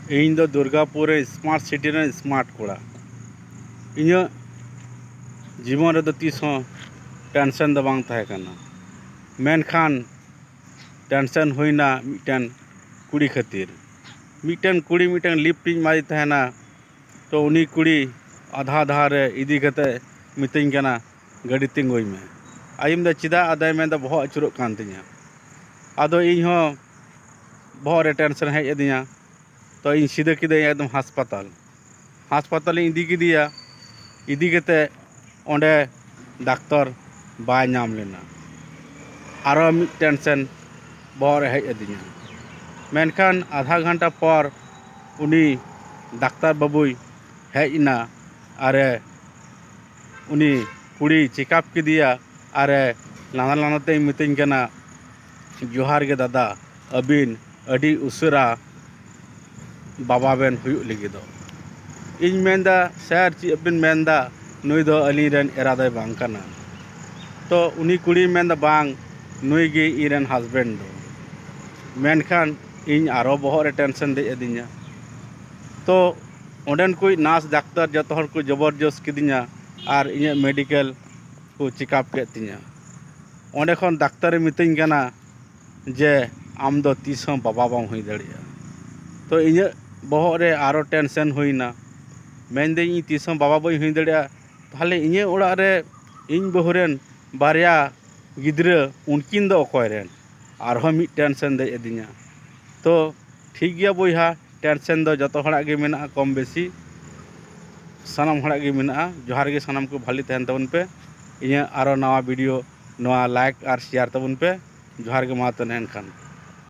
ᱤᱧ ᱫᱚ ᱫᱩᱨᱜᱟᱯᱩᱨ ᱨᱮ ᱥᱢᱟᱨᱴ ᱥᱤᱴᱤ ᱨᱮᱱ ᱥᱢᱟᱨᱴ ᱠᱚᱲᱟ। ᱤᱧᱟᱹᱜ ᱡᱤᱵᱚᱱ ᱨᱮᱫᱚ ᱛᱤᱥ ᱦᱚᱸ ᱴᱮᱱᱥᱚᱱ ᱫᱚ ᱵᱟᱝ ᱛᱟᱦᱮᱸ ᱠᱟᱱᱟ। ᱢᱮᱱᱠᱷᱟन ᱴᱮᱱᱥᱚᱱ ᱦᱩᱭᱱᱟ ᱢᱤᱫᱴᱮᱱ ᱠᱩᱲᱤ ᱠᱷᱟᱹᱛᱤᱨ। ᱢᱤᱫᱴᱮᱱ ᱠᱩᱲি ᱢᱤᱫᱴᱮᱱ ᱞᱤᱯᱴ ᱤᱧ ᱮᱢᱟᱫᱮ ᱛᱟᱦᱮᱱᱟ। तो उनी कुड़ी आधा आधा रे इदी कते मितኝ कना गाड़ी तिंगुई में आइम द चिदा आदाय में द बहुत अचुरक कान तिया आदो इन हो बहुत रे टेंशन हेज अदिया तो इन सीधे किदे एकदम हास्पताल इदी किदिया इदी कते ओंडे डाक्टर बाय नाम लेना आरो मिद टेंशन बहुत रे हेज अदिया मेनखान आधा घंटा पर उनी डाक्टर बाबुई हेजना अरे उनी कुड़ी चेकअप किदिया अरे लाना लानाते मितኝ कना जोहार के दादा अबिन अडी उसरा बाबा बेन हुयुग लगिदो इन मेनदा सर ची अबिन मेनदा नुई दो अली रेन एरा दय बांग कना तो उनी कुड़ी मेनदा बांग नुई गे इरेन हस्बैंड दो मेनखान इन आरो बहुत रे टेंशन दे अदिया तो ओंडेन कोई नार्स डाक्टर जतो हर को जबरदस्त किदिया और इᱧ मेडिकल को चेकअप के तिया ओंडे खन डाक्टर मितኝ कना जे आम दो तीस हों बाबा बाम हुई दड़िया तो इᱧ बहुत रे आरो टेंशन हुईना मेनदे इ तीस हों बाबा बई हुई दड़िया ताहले इᱧ ओड़ा रे इन बहुरेन बारिया गिद्रा उनकिन दो अकोय रेन आरो मिद टेंशन दे अदिया तो ठीक गया बोइहा टेंशन दो जतो हड़ा गे मेना कम बेसी सानाम हड़ा गे मेना जोहार गे सानाम को भाली तहन तबन पे इन आरो नवा वीडियो नवा लाइक और शेयर तबन पे जोहार गे मा तने एनखान।